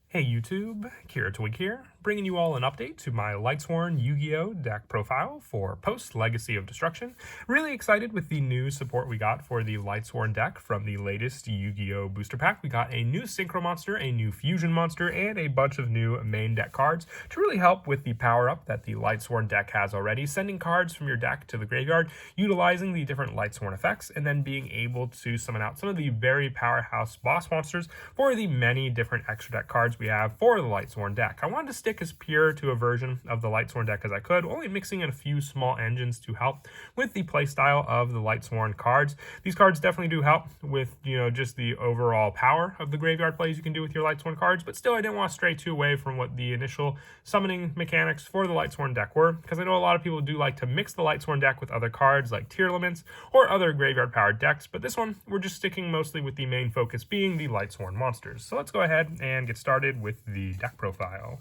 Hey YouTube, Kira Twig here, bringing you all an update to my Lightsworn Yugioh deck profile for post-Legacy of Destruction. Really excited with the new support we got for the Lightsworn deck from the latest Yu-Gi-Oh! Booster Pack. We got a new Synchro monster, a new Fusion monster, and a bunch of new main deck cards to really help with the power-up that the Lightsworn deck has already, sending cards from your deck to the graveyard, utilizing the different Lightsworn effects, and then being able to summon out some of the very powerhouse boss monsters for the many different extra deck cards we have for the Lightsworn deck. I wanted to stick as pure to a version of the Lightsworn deck as I could, only mixing in a few small engines to help with the playstyle of the Lightsworn cards. These cards definitely do help with, just the overall power of the graveyard plays you can do with your Lightsworn cards, but still I didn't want to stray too away from what the initial summoning mechanics for the Lightsworn deck were, because I know a lot of people do like to mix the Lightsworn deck with other cards like Tier Elements or other graveyard powered decks, but this one we're just sticking mostly with the main focus being the Lightsworn monsters. So let's go ahead and get started with the deck profile.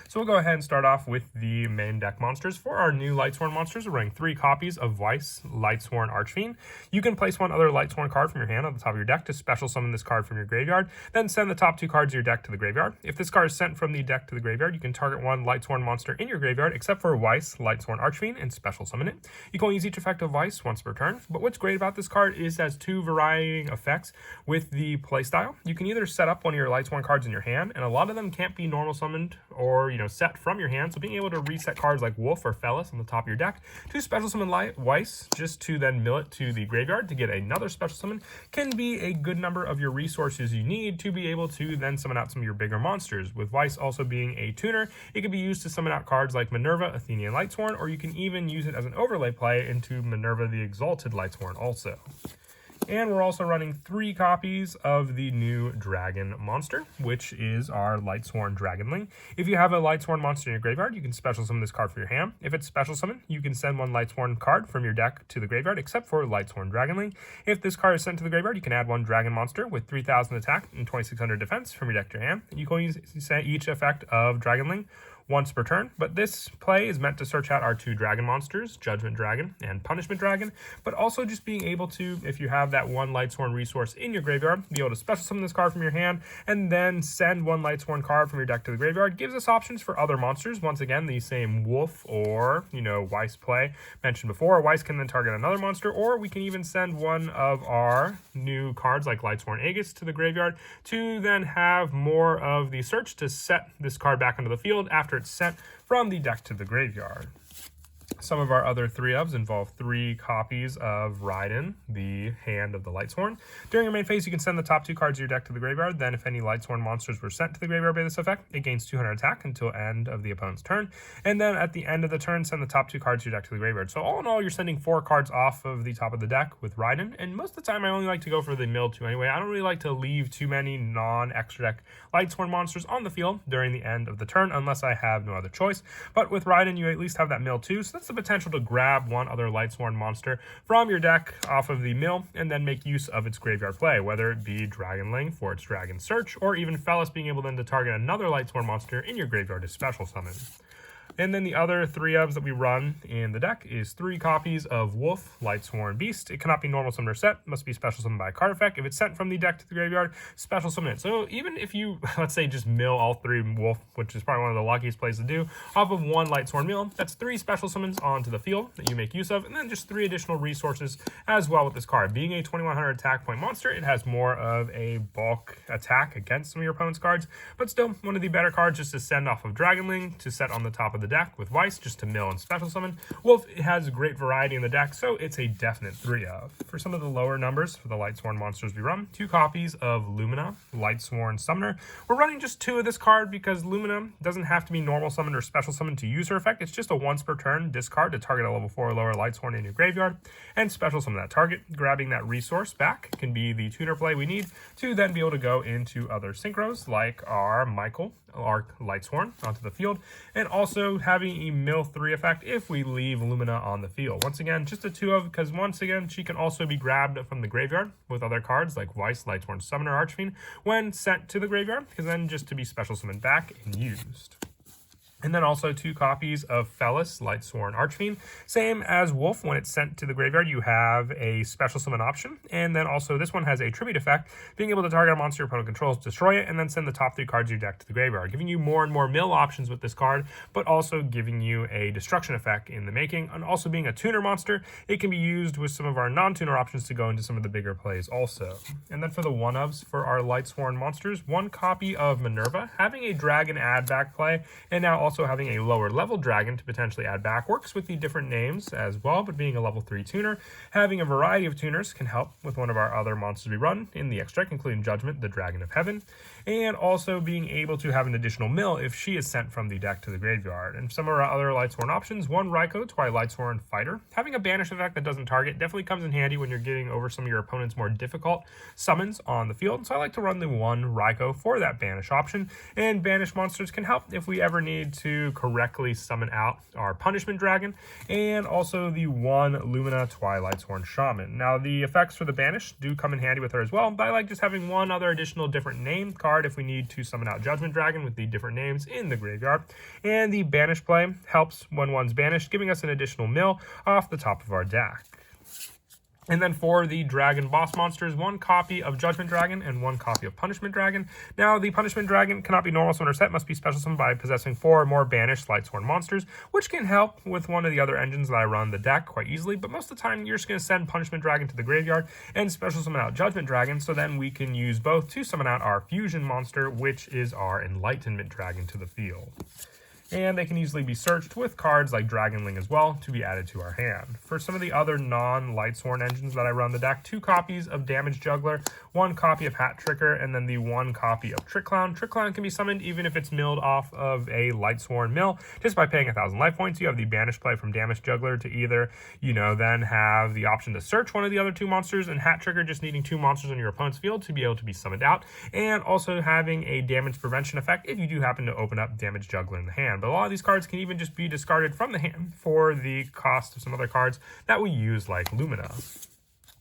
So we'll go ahead and start off with the main deck monsters. For our new Lightsworn monsters, we're running 3 copies of Weiss Lightsworn Archfiend. You can place one other Lightsworn card from your hand on the top of your deck to special summon this card from your graveyard, then send the top 2 cards of your deck to the graveyard. If this card is sent from the deck to the graveyard, you can target one Lightsworn monster in your graveyard, except for Weiss Lightsworn Archfiend, and special summon it. You can only use each effect of Weiss once per turn, but what's great about this card is it has 2 varying effects with the playstyle. You can either set up one of your Lightsworn cards in your hand, and a lot of them can't be normal summoned or set from your hand, so being able to reset cards like Wolf or Fellis on the top of your deck to special summon Weiss, just to then mill it to the graveyard to get another special summon, can be a good number of your resources you need to be able to then summon out some of your bigger monsters. With Weiss also being a tuner, it can be used to summon out cards like Minerva, Athenian Lightsworn, or you can even use it as an overlay play into Minerva the Exalted Lightsworn also. And we're also running 3 copies of the new Dragon monster, which is our Lightsworn Dragonling. If you have a Lightsworn monster in your graveyard, you can special summon this card from your hand. If it's special summon, you can send one Lightsworn card from your deck to the graveyard, except for Lightsworn Dragonling. If this card is sent to the graveyard, you can add one Dragon monster with 3,000 attack and 2,600 defense from your deck to your hand. You can use each effect of Dragonling once per turn, but this play is meant to search out our 2 dragon monsters, Judgment Dragon and Punishment Dragon, but also just being able to, if you have that one Lightsworn resource in your graveyard, be able to special summon this card from your hand and then send one Lightsworn card from your deck to the graveyard. Gives us options for other monsters. Once again, the same Wolf or, Weiss play mentioned before. Weiss can then target another monster, or we can even send one of our new cards like Lightsworn Aegis to the graveyard to then have more of the search to set this card back onto the field after it's sent from the deck to the graveyard. Some of our other 3-ofs involve 3 copies of Raiden, the Hand of the Lightsworn. During your main phase, you can send the top 2 cards of your deck to the graveyard. Then, if any Lightsworn monsters were sent to the graveyard by this effect, it gains 200 attack until end of the opponent's turn. And then, at the end of the turn, send the top 2 cards of your deck to the graveyard. So, all in all, you're sending 4 cards off of the top of the deck with Raiden. And most of the time, I only like to go for the mill 2 anyway. I don't really like to leave too many non-extra deck Lightsworn monsters on the field during the end of the turn, unless I have no other choice. But with Raiden, you at least have that mill 2, so that's the potential to grab one other Lightsworn monster from your deck off of the mill and then make use of its graveyard play, whether it be Dragonling for its Dragon Search, or even Fellis being able then to target another Lightsworn monster in your graveyard to special summon. And then the other 3-ofs that we run in the deck is 3 copies of Wolf, Lightsworn Beast. It cannot be normal summoned or set, must be special summoned by a card effect. If it's sent from the deck to the graveyard, special summon it. So even if you, let's say, just mill all 3 Wolf, which is probably one of the luckiest plays to do, off of 1 Lightsworn mill, that's 3 special summons onto the field that you make use of, and then just 3 additional resources as well with this card. Being a 2,100 attack point monster, it has more of a bulk attack against some of your opponent's cards, but still one of the better cards just to send off of Dragonling to set on the top of the deck with Weiss just to mill and special summon. Wolf, it has a great variety in the deck, so it's a definite 3-of. For some of the lower numbers for the Lightsworn monsters we run, 2 copies of Lumina, Lightsworn Summoner. We're running just 2 of this card because Lumina doesn't have to be normal summoned or special summoned to use her effect. It's just a once per turn discard to target a level 4 or lower Lightsworn in your graveyard and special summon that target. Grabbing that resource back can be the tuner play we need to then be able to go into other synchros like our Michael, our Lightsworn, onto the field, and also having a mill 3 effect if we leave Lumina on the field. Once again, just a 2-of, because once again, she can also be grabbed from the graveyard with other cards like Weiss, Lightsworn Summoner, Archfiend when sent to the graveyard, because then just to be special summoned back and used. And then also 2 copies of Fellis, Lightsworn Archfiend. Same as Wolf, when it's sent to the graveyard, you have a special summon option. And then also this one has a tribute effect, being able to target a monster your opponent controls, destroy it, and then send the top 3 cards of your deck to the graveyard, giving you more and more mill options with this card, but also giving you a destruction effect in the making. And also being a tuner monster, it can be used with some of our non-tuner options to go into some of the bigger plays also. And then for the one-ofs for our Lightsworn monsters, 1 copy of Minerva, having a dragon add back play, and now also having a lower level dragon to potentially add back. Works with the different names as well, but being a level 3 tuner, having a variety of tuners can help with one of our other monsters we run in the extra deck, including Judgment, the Dragon of Heaven, and also being able to have an additional mill if she is sent from the deck to the graveyard. And some of our other Lightsworn options, 1 Raikou, Lightsworn Fighter. Having a banish effect that doesn't target definitely comes in handy when you're getting over some of your opponent's more difficult summons on the field. So I like to run the 1 Raikou for that banish option. And banish monsters can help if we ever need to correctly summon out our Punishment Dragon, and also the 1 Lumina Lightsworn Shaman. Now the effects for the banish do come in handy with her as well, but I like just having 1 other additional different name card if we need to summon out Judgment Dragon with the different names in the graveyard. And the banish play helps when one's banished, giving us an additional mill off the top of our deck. And then for the Dragon Boss monsters, 1 copy of Judgment Dragon and 1 copy of Punishment Dragon. Now, the Punishment Dragon cannot be normal summon or set, must be special summoned by possessing 4 or more banished Lightsworn monsters, which can help with one of the other engines that I run the deck quite easily. But most of the time, you're just going to send Punishment Dragon to the graveyard and special summon out Judgment Dragon, so then we can use both to summon out our Fusion monster, which is our Enlightenment Dragon, to the field. And they can easily be searched with cards like Dragonling as well to be added to our hand. For some of the other non-Lightsworn engines that I run the deck, 2 copies of Damage Juggler, 1 copy of Hat Tricker, and then the 1 copy of Trick Clown. Trick Clown can be summoned even if it's milled off of a Lightsworn mill, just by paying 1,000 life points. You have the banish play from Damage Juggler to either, then have the option to search one of the other 2 monsters, and Hat Tricker just needing 2 monsters on your opponent's field to be able to be summoned out, and also having a damage prevention effect if you do happen to open up Damage Juggler in the hand. But a lot of these cards can even just be discarded from the hand for the cost of some other cards that we use, like Lumina.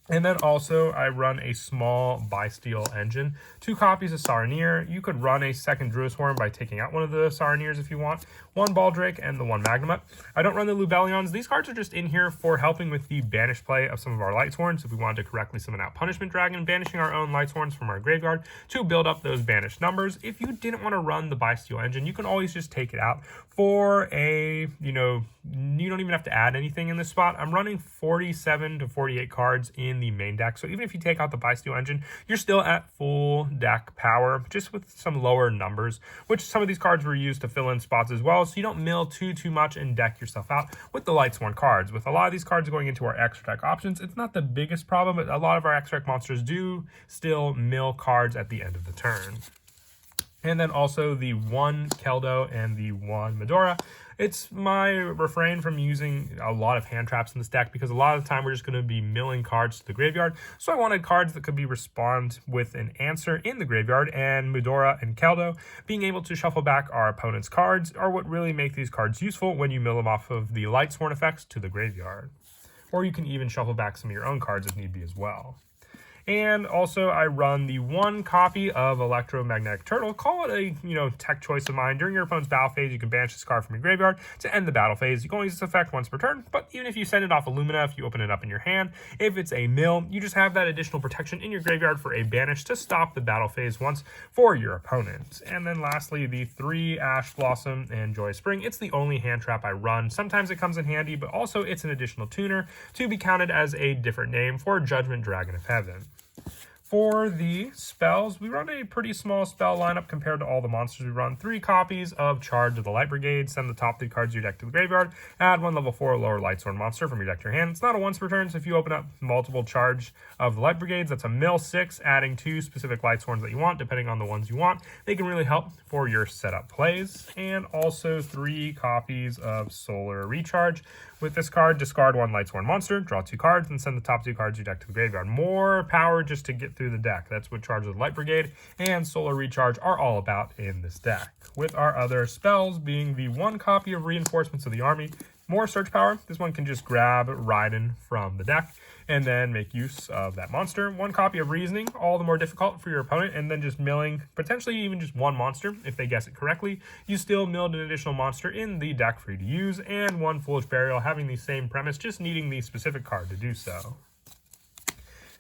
And then also I run a small Bysteel engine, 2 copies of Saronir. You could run a second Druisworm by taking out one of the Saronirs if you want, 1 Baldrake and the 1 Magnemite. I don't run the Lubellions. These cards are just in here for helping with the banish play of some of our Lightsworns if we wanted to correctly summon out Punishment Dragon, banishing our own Lightsworns from our graveyard to build up those banished numbers. If you didn't want to run the Bysteel engine, you can always just take it out for a, you don't even have to add anything in this spot. I'm running 47 to 48 cards in the main deck, so even if you take out the Bysteel engine, you're still at full deck power, just with some lower numbers, which some of these cards were used to fill in spots as well, so you don't mill too much and deck yourself out with the Lightsworn cards. With a lot of these cards going into our extra deck options, it's not the biggest problem, but a lot of our extra deck monsters do still mill cards at the end of the turn. And then also the 1 Keldo and the 1 Medora. It's my refrain from using a lot of hand traps in this deck because a lot of the time we're just going to be milling cards to the graveyard. So I wanted cards that could be respond with an answer in the graveyard, and Medora and Keldo being able to shuffle back our opponent's cards are what really make these cards useful when you mill them off of the Lightsworn effects to the graveyard. Or you can even shuffle back some of your own cards if need be as well. And also I run the 1 copy of Electromagnetic Turtle. Call it a, tech choice of mine. During your opponent's battle phase, you can banish this card from your graveyard to end the battle phase. You can only use this effect once per turn, but even if you send it off Illumina, if you open it up in your hand, if it's a mill, you just have that additional protection in your graveyard for a banish to stop the battle phase once for your opponent. And then lastly, the 3 Ash Blossom and Joy Spring. It's the only hand trap I run. Sometimes it comes in handy, but also it's an additional tuner to be counted as a different name for Judgment Dragon of Heaven. For the spells, we run a pretty small spell lineup compared to all the monsters we run. 3 copies of Charge of the Light Brigade. Send the top 3 cards of your deck to the graveyard. Add 1 level 4 or lower Lightsworn monster from your deck to your hand. It's not a once per turn, so if you open up multiple Charge of the Light Brigades, that's a mill 6, adding 2 specific Lightsworns that you want, depending on the ones you want. They can really help for your setup plays. And also 3 copies of Solar Recharge. With this card, discard 1 Lightsworn monster, draw 2 cards, and send the top 2 cards of your deck to the graveyard. More power just to get through the deck. That's what Charge of the Light Brigade and Solar Recharge are all about in this deck. With our other spells being the 1 copy of Reinforcements of the Army, more search power. This one can just grab Raiden from the deck and then make use of that monster. 1 copy of Reasoning, all the more difficult for your opponent, and then just milling potentially even just 1 monster. If they guess it correctly, you still milled an additional monster in the deck for you to use, and 1 Foolish Burial, having the same premise, just needing the specific card to do so.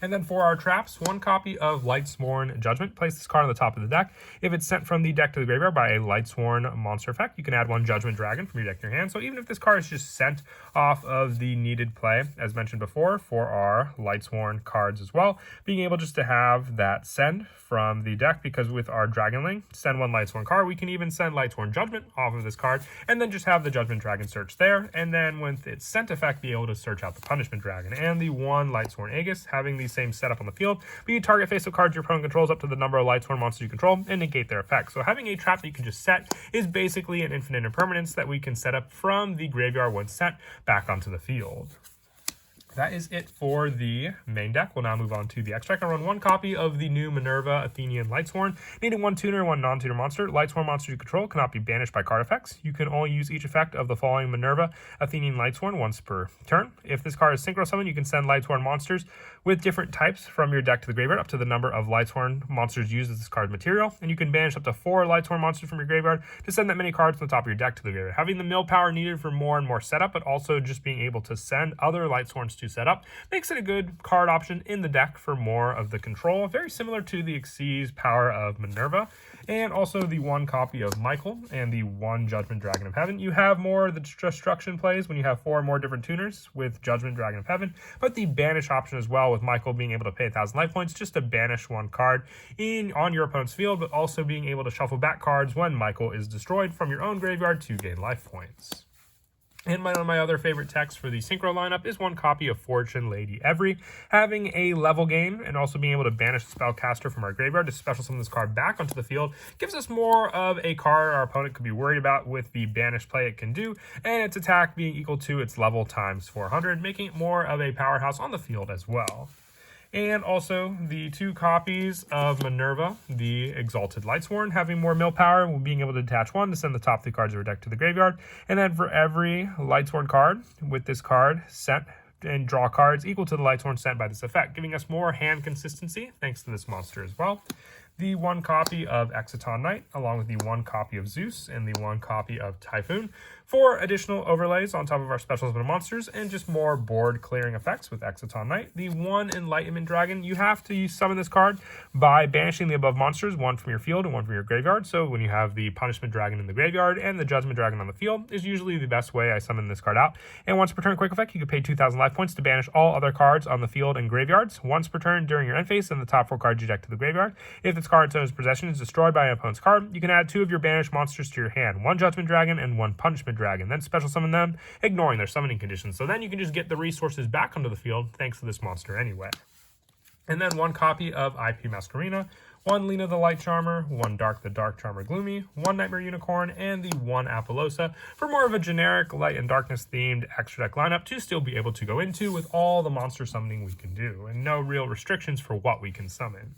And then for our traps, 1 copy of Lightsworn Judgment. Place this card on the top of the deck. If it's sent from the deck to the graveyard by a Lightsworn monster effect, you can add 1 Judgment Dragon from your deck to your hand. So even if this card is just sent off of the needed play, as mentioned before, for our Lightsworn cards as well, being able just to have that send from the deck, because with our Dragon Link, send 1 Lightsworn card, we can even send Lightsworn Judgment off of this card, and then just have the Judgment Dragon search there, and then with its sent effect, be able to search out the Punishment Dragon, and the 1 Lightsworn Aegis, having the same setup on the field, but you target face-up cards your opponent controls up to the number of Lightsworn monsters you control, and negate their effects. So having a trap that you can just set is basically an infinite impermanence that we can set up from the graveyard when sent back onto the field. That is it for the main deck. We'll now move on to the extract. I'll run 1 copy of the new Minerva Athenian Lightsworn. Needing 1 tuner and 1 non-tuner monster. Lightsworn monsters you control cannot be banished by card effects. You can only use each effect of the following Minerva Athenian Lightsworn once per turn. If this card is synchro summon, you can send Lightsworn monsters with different types from your deck to the graveyard up to the number of Lightsworn monsters used as this card material. And you can banish up to 4 Lightsworn monsters from your graveyard to send that many cards from the top of your deck to the graveyard. Having the mill power needed for more and more setup, but also just being able to send other Lightsworns to set up makes it a good card option in the deck for more of the control. Very similar to the Xyz power of Minerva, and also the 1 copy of Michael and the 1 Judgment Dragon of Heaven. You have more of the destruction plays when you have 4 more different tuners with Judgment Dragon of Heaven, but the banish option as well, with Michael being able to pay 1,000 life points just to banish 1 card on your opponent's field, but also being able to shuffle back cards when Michael is destroyed from your own graveyard to gain life points. And one of my other favorite techs for the Synchro lineup is 1 copy of Fortune Lady Every. Having a level gain and also being able to banish the spellcaster from our graveyard to special summon this card back onto the field gives us more of a card our opponent could be worried about with the banish play it can do, and its attack being equal to its level times 400, making it more of a powerhouse on the field as well. And also the 2 copies of Minerva, the Exalted Lightsworn, having more mill power, being able to detach 1 to send the top 3 cards of our deck to the graveyard. And then for every Lightsworn card, with this card sent and draw cards equal to the Lightsworn sent by this effect, giving us more hand consistency thanks to this monster as well. The 1 copy of Exciton Knight, along with the 1 copy of Zeus and the 1 copy of Typhoon, for additional overlays on top of our special summon monsters and just more board clearing effects with Exciton Knight. The 1 Enlightenment Dragon, you have to summon this card by banishing the above monsters, 1 from your field and 1 from your graveyard. So when you have the Punishment Dragon in the graveyard and the Judgment Dragon on the field is usually the best way I summon this card out. And once per turn quick effect, you can pay 2,000 life points to banish all other cards on the field and graveyards once per turn during your end phase, and the top 4 cards you deck to the graveyard. If this card's owner's possession is destroyed by an opponent's card, you can add 2 of your banished monsters to your hand, 1 Judgment Dragon and 1 Punishment Dragon, then special summon them, ignoring their summoning conditions. So then you can just get the resources back onto the field thanks to this monster anyway. And then 1 copy of IP Masquerena, 1 Lena the Light Charmer, 1 Dark the Dark Charmer Gloomy, 1 Nightmare Unicorn, and the 1 Apollosa for more of a generic light and darkness themed extra deck lineup to still be able to go into with all the monster summoning we can do, and no real restrictions for what we can summon.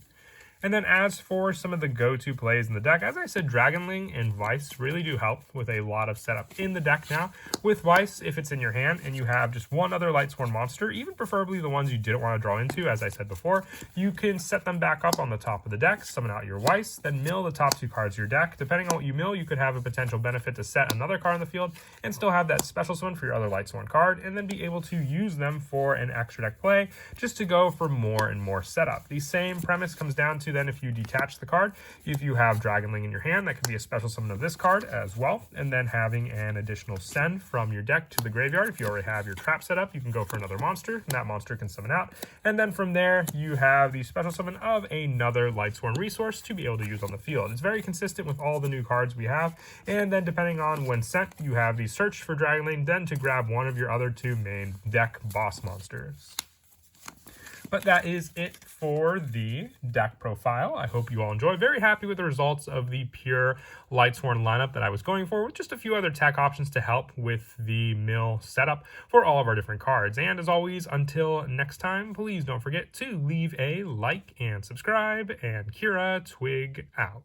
And then as for some of the go-to plays in the deck, as I said, Dragonling and Vice really do help with a lot of setup in the deck now. With Vice, if it's in your hand and you have just 1 other Lightsworn monster, even preferably the ones you didn't want to draw into, as I said before, you can set them back up on the top of the deck, summon out your Vice, then mill the top 2 cards of your deck. Depending on what you mill, you could have a potential benefit to set another card on the field and still have that special summon for your other Lightsworn card, and then be able to use them for an extra deck play just to go for more and more setup. The same premise comes down to then if you detach the card, if you have Dragonling in your hand, that could be a special summon of this card as well, and then having an additional send from your deck to the graveyard. If you already have your trap set up, you can go for another monster, and that monster can summon out, and then from there you have the special summon of another Lightsworn resource to be able to use on the field. It's very consistent with all the new cards we have, and then depending on when sent, you have the search for Dragonling, then to grab 1 of your other 2 main deck boss monsters. But that is it for the deck profile. I hope you all enjoy. Very happy with the results of the pure Lightsworn lineup that I was going for, with just a few other tech options to help with the mill setup for all of our different cards. And as always, until next time, please don't forget to leave a like and subscribe, and Kira Twig out.